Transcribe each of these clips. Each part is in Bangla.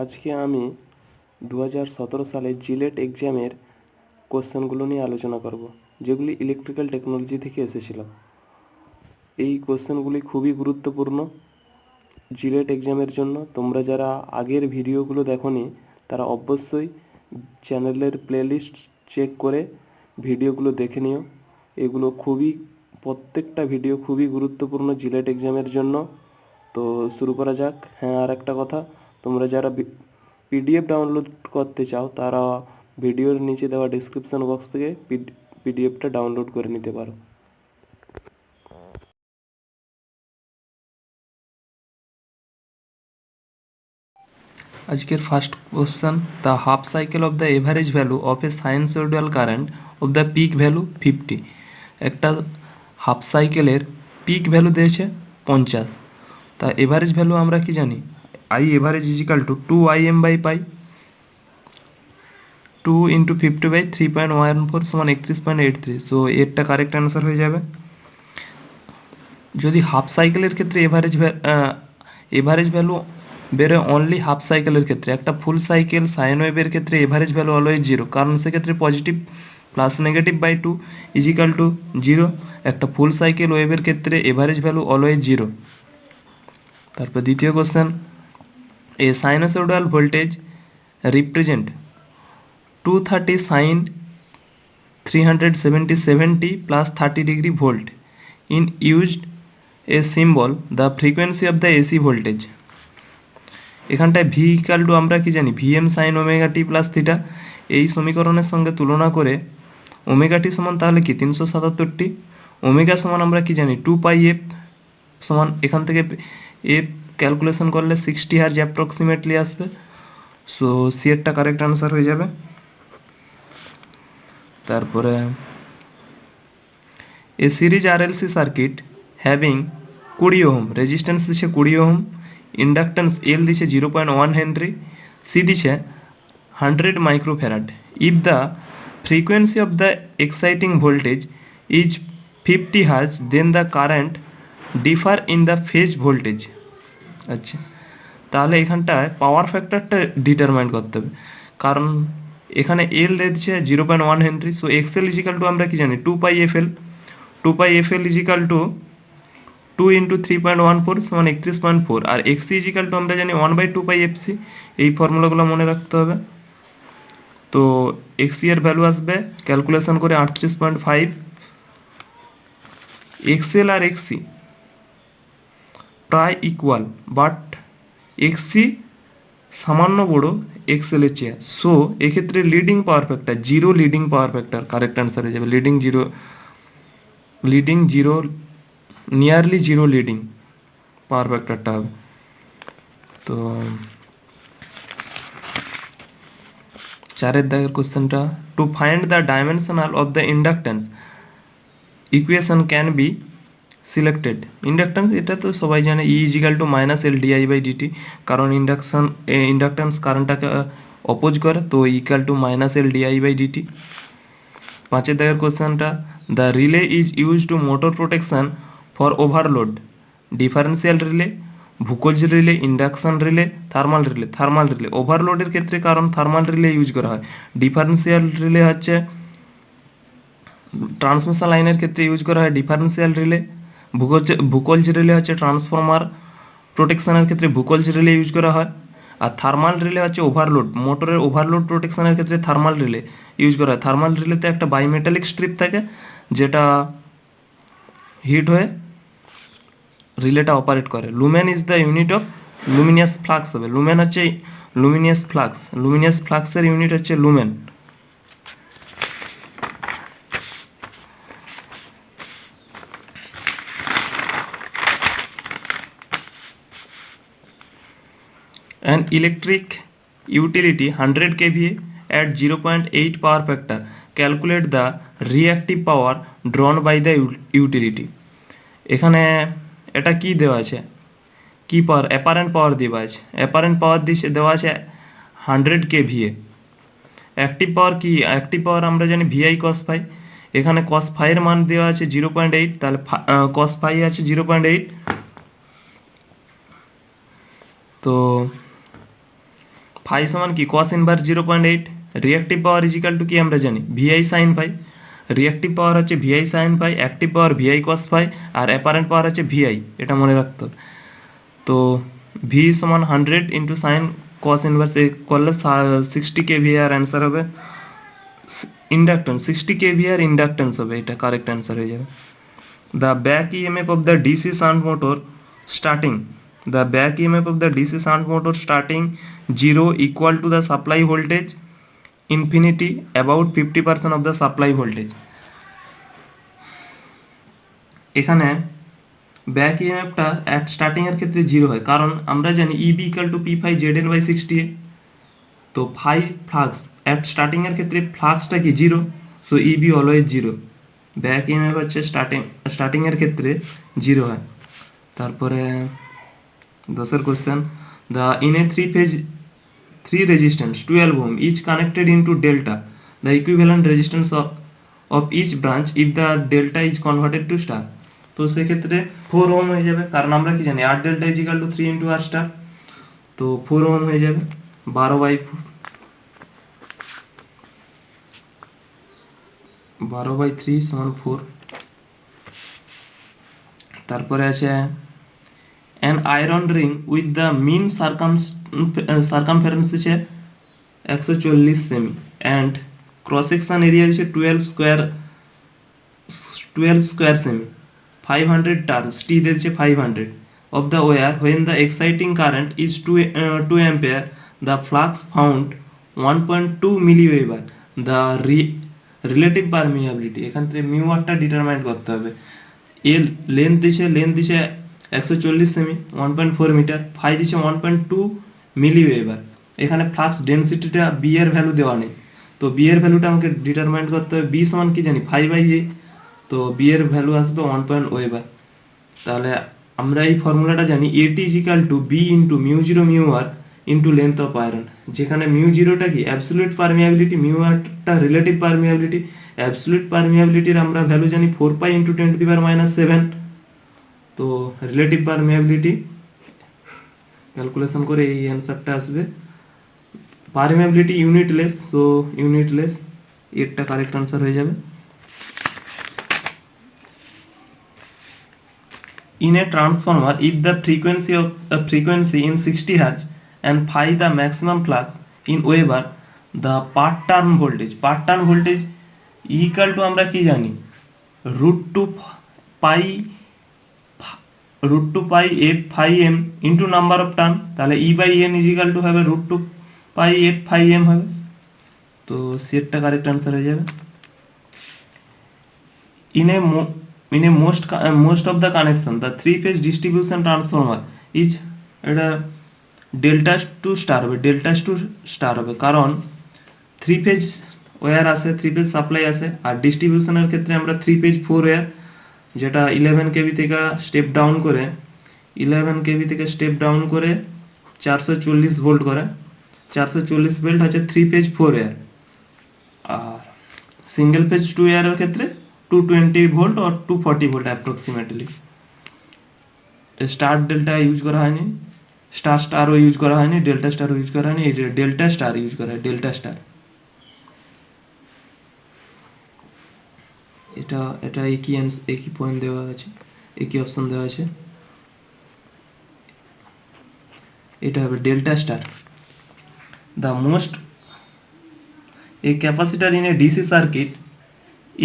আজকে আমি 2017 সালে জিলেট এক্সামের কোশ্চেনগুলো নিয়ে আলোচনা করব, যেগুলি ইলেকট্রিক্যাল টেকনোলজি থেকে এসেছিল। এই কোশ্চেনগুলি খুবই গুরুত্বপূর্ণ জিলেট এক্সামের জন্য। তোমরা যারা আগের ভিডিওগুলো দেখোনি তারা অবশ্যই চ্যানেলের প্লেলিস্ট চেক করে ভিডিওগুলো দেখে নিও। এগুলো প্রত্যেকটা ভিডিও খুবই গুরুত্বপূর্ণ জিলেট এক্সামের জন্য। তো শুরু করা যাক। হ্যাঁ, আর একটা কথা, তোমরা যারা পিডিএফ ডাউনলোড করতে চাও তারা ভিডিওর নিচে দেওয়া ডিসক্রিপশন বক্স থেকে পিডিএফটা ডাউনলোড করে নিতে পারো। আজকের first question, the half cycle of the average value of A sinusoidal current of the peak value 50। একটা হাফ সাইকেলের পিক ভ্যালু দিয়েছে 50, তা এভারেজ ভ্যালু আমরা কি জানি? I average is equal two 2 IM/π, 2 × 50/3.14 সমান 31.83। সো এরটা কারেক্ট অ্যান্সার হয়ে যাবে। যদি হাফ সাইকেলের ক্ষেত্রে এভারেজ ভ্যালু বেরোয় অনলি হাফ সাইকেলের ক্ষেত্রে, একটা ফুল সাইকেল সাইন ওয়েভের ক্ষেত্রে এভারেজ ভ্যালু অলওয়েজ 0, কারণ সেক্ষেত্রে positive plus negative by 2 equal to 0। একটা ফুল সাইকেল ওয়েভের ক্ষেত্রে এভারেজ ভ্যালু অলওয়েজ 0। তারপর দ্বিতীয় question, a sinusoidal voltage represent 230 sine 377t প্লাস 30 degree volt in used a symbol the frequency of the AC voltage. এখানটায় ভি ইকাল টু আমরা কি জানি? VM sine omega T plus theta. এই সমীকরণের সঙ্গে তুলনা করে ওমেগা টি সমান তাহলে কি 377টি, ওমেগা সমান আমরা কি জানি 2πf সমান, এখান থেকে এফ ক্যালকুলেশন করলে 60 হার্জ অ্যাপ্রক্সিমেটলি আসবে। সো সি এরটা কারেক্ট আনসার হয়ে যাবে। তারপরে a series RLC circuit having 20 ohm, resistance দিচ্ছে 20 ওহম, ইন্ডাকটেন্স এল দিচ্ছে 0.1 হেনরি, সি দিচ্ছে 100 microfarad. If the frequency of the exciting voltage is 50 hertz then the current differ in the phase voltage. আচ্ছা, তাহলে এখানটায় পাওয়ার ফ্যাক্টরটা ডিটারমাইন করতে হবে, কারণ এখানে এল দিচ্ছে 0.1 henry. So XL equal to আমরা কি জানি 2πfl, 2πfl ইজিক্যাল টু 2 × 3.14 সমান 31.4, আর এক্সি ইজিক্যাল টু আমরা জানি 1/2πfc। এই ফর্মুলাগুলো মনে রাখতে হবে। তো এক্সি এর ভ্যালু আসবে ক্যালকুলেশন করে 38.5। এক্সএল আর এক্সি প্রায় ইকুয়াল, বাট এক্সি সামান্য বড় এক্সএল এর চেয়ে। সো এক্ষেত্রে leading power factor 0, leading power factor correct answer হয়ে যাবে। Leading zero, nearly 0 leading power ফ্যাক্টরটা হবে। তো চারের দাগের কোশ্চেনটা, to find the dimensional of the inductance equation can be selected. Inductance এটা তো সবাই জানে, ই ইজিক্যাল টু -L/di/dt, কারণ ইন্ডাকটেন্স কারেন্টটাকে অপোজ করে, তো ইকুয়াল টু -L/di/dt। পাঁচের দাগের কোশ্চেনটা, the relay is use to motor protection for overload. Differential relay, ভুকোজ relay, induction relay, thermal relay. Thermal relay ওভারলোডের ক্ষেত্রে কারণ থার্মাল রিলে ইউজ করা হয়। ডিফারেন্সিয়াল রিলে হচ্ছে ট্রান্সমিশন লাইনের ক্ষেত্রে ইউজ করা হয় ডিফারেন্সিয়াল রিলে। ভুকোজ রিলে হচ্ছে ট্রান্সফর্মার প্রোটেকশনের ক্ষেত্রে ভুকোজ রিলে ইউজ করা হয়। আর থার্মাল রিলে হচ্ছে ওভারলোড, মোটরের ওভারলোড প্রোটেকশনের ক্ষেত্রে থার্মাল রিলে ইউজ করা হয়। থার্মাল রিলেতে একটা বাইমেটালিক স্ট্রিপ থাকে যেটা হিট হয়ে রিলেটা অপারেট করে। Lumen is the unit of luminous flux হবে। লুমেন হচ্ছে লুমিনিয়াস ফ্লাক্স, লুমিনিয়াস ফ্লাক্সের ইউনিট হচ্ছে lumen. An electric utility 100 kVA at 0.8 power factor. Calculate the reactive power drawn by the utility. এখানে এটা কি দেওয়া আছে? কি পাওয়ার? অ্যাপারেন্ট পাওয়ার দেওয়া আছে। অ্যাপারেন্ট পাওয়ার দেওয়া আছে 100 kVA। অ্যাক্টিভ পাওয়ার কি? অ্যাক্টিভ পাওয়ার আমরা জানি VI cos phi। এখানে cos phi এর মান দেওয়া আছে 0.8, তাহলে cos phi আছে 0.8। তো ফাই সমান কি cos inverse 0.8, reactive power is equal to কি আমরা জানি VI sine phi, reactive power হচ্ছে VI sine phi, active power VI cos phi, আর অ্যাপারেন্ট পাওয়ার হচ্ছে ভিআই, এটা মনে রাখতে হবে। তো ভি সমান 100 ইন্টু সাইন কস ইনভার্স করলে 60 কেভিআর অ্যান্সার হবে। ইন্ডাকটেন্স 60 কেভিআর ইন্ডাকটেন্স হবে, এটা কারেক্ট অ্যান্সার হয়ে যাবে। The back EMF of the DC shunt motor starting, the back EMF of the DC shunt motor starting 0 equal to the supply voltage infinity about 50% of the supply voltage। এখানে ব্যাক ইএমএফটা অ্যাট স্টার্টিং এর ক্ষেত্রে 0 হয়, কারণ আমরা জানি EB equal to P phi Z N by 60। তো ফাই ফ্লাক্স অ্যাট স্টার্টিং এর ক্ষেত্রে ফ্লাক্সটা কি 0, so EB always 0। Back EMF হচ্ছে স্টার্টিং এর ক্ষেত্রে 0 হয়। তারপরে 10 question, the in a three resistance 12 ohm each connected into delta, the equivalent resistance of each branch if the delta is converted to star. তো সেক্ষেত্রে 4 ওহম হয়ে যাবে, কারণ আমরা কি জানি R delta is equal to 3 into R star, তো 4 ওহম হয়ে যাবে। 12/3 সমান 4। তারপরে আছে an iron ring with the mean circumference দিচ্ছে 140 semi and cross section area দিচ্ছে 12 স্কয়ার সেমি, 500 টার্নস, টি দিচ্ছে 500 of the wire when the exciting current is 2 ampere, the flux found 1.2 milliweber, the relative permeability, এখান থেকে মিউ আরটা ডিটারমাইন করতে হবে। এর লেন্থ দিছে 140 সেমি, 1.4 মিটার, ফাই দিছে 1.2 মিলিওয়েবার। এখানে ফ্লাক্স ডেনসিটিটা বি এর ভ্যালু দেওয়া নেই, তো বি এর ভ্যালুটা আমাকে ডিটারমাইন করতে হবে। বি সমান কি জানি 5/A, তো বি এর ভ্যালু আসবে 1 ওয়েবার। তাহলে আমরা এই ফর্মুলাটা জানি এটি is equal to B into mu zero mu R into length of iron, যেখানে মিউ জিরোটা কি অ্যাবসলিউট পারমিয়াবিলিটি, মিউ আরটা রিলেটিভ পারমিয়াবিলিটি। অ্যাবসলিউট পারমিয়াবিলিটির আমরা ভ্যালু জানি 4 পাই ইন্টু 10⁻⁻⁷। তো রিলেটিভ পারমিয়াবিলিটি ক্যালকুলেশন করে এই অ্যান্সারটা আসবে। পারমিয়াবিলিটি ইউনিটলেস, সো ইউনিটলেস, এরটা কারেক্ট অ্যান্সার হয়ে যাবে। In a transformer, if the frequency in 60 Hz and phi the maximum flux in Weber, the part turn voltage equal to আমরা কি জানি √2 pi f phi m into number of turn, তাহলে E by N is equal to হবে √2 pi f phi m হবে, তো সেটটা কারেক্ট অ্যান্সার হয়ে যাবে। In a most of the connection, the three-phase distribution transformer is এটা ডেল্টা টু স্টার হবে, কারণ 3 ফেজ ওয়্যার আছে, 3 ফেজ সাপ্লাই আছে, আর ডিস্ট্রিবিউশনের ক্ষেত্রে আমরা 3 ফেজ 4 ওয়্যার, যেটা 11 কেভি থেকে স্টেপ ডাউন করে 440 ভোল্ট করে, 440 ভোল্ট হচ্ছে 3 ফেজ 4 ওয়্যার। আর সিঙ্গেল ফেজ 2 ওয়্যারের ক্ষেত্রে 220 ভোল্ট আর 240 volt approximately. Star delta use করা হয়নি, স্টারও ইউজ করা হয়নি, ডেল্টা স্টারও ইউজ করা হয়নি, ডেল্টা স্টার ইউজ করা হয়, ডেল্টা স্টার। এটা একই পয়েন্ট দেওয়া আছে, একই অপশন দেওয়া আছে, এটা হবে delta star. The most A capacitor in a DC circuit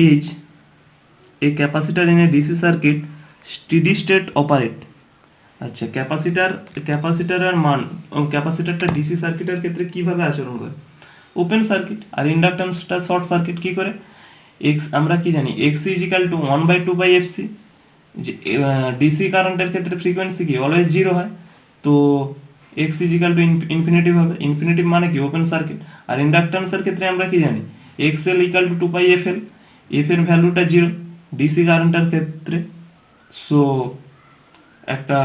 is a capacitor in a DC circuit steady state operate। আচ্ছা, ক্যাপাসিটারের মান, ক্যাপাসিটারটা ডিসি সার্কিটের ক্ষেত্রে কিভাবে আচরণ করে? Open circuit. আর ইন্ডাকট্যান্সটা শর্ট সার্কিট। কি করে? আমরা কি জানি XC = 1/2/FC। ডিসি কারেন্টের ক্ষেত্রে ফ্রিকোয়েন্সি কি অলওয়েজ 0 হয়, তো XC = ইনফিনিটিভ হবে। ইনফিনিটিভ মানে কি ওপেন সার্কিট। আর ইন্ডাকট্যান্সের ক্ষেত্রে আমরা কি জানি XL = 2πfL, f এর ভ্যালুটা 0 ডিসি কারেন্টের ক্ষেত্রে। সো একটা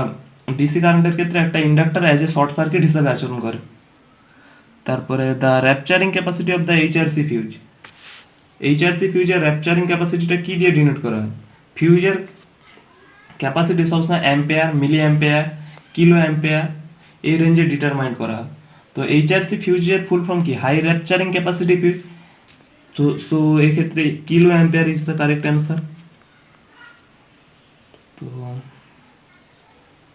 ডিসি কারেন্টের ক্ষেত্রে একটা inductor as a short circuit হিসেবে আচরণ করে। তারপরে the rupturing capacity of the HRC fuse. HRC ফিউজের র্যাপচারিং ক্যাপাসিটিটা কি দিয়ে ডিনোট করা হয়? ফিউজের ক্যাপাসিটি সবসময় ampere, milli ampere, kilo ampere এই রেঞ্জে ডিটারমাইন করা হয়। তো তো এইচআরসি ফিউজের ফুল ফর্ম কি? High rupturing capacity fuse. তো এক্ষেত্রে kilo ampere is the correct answer. তো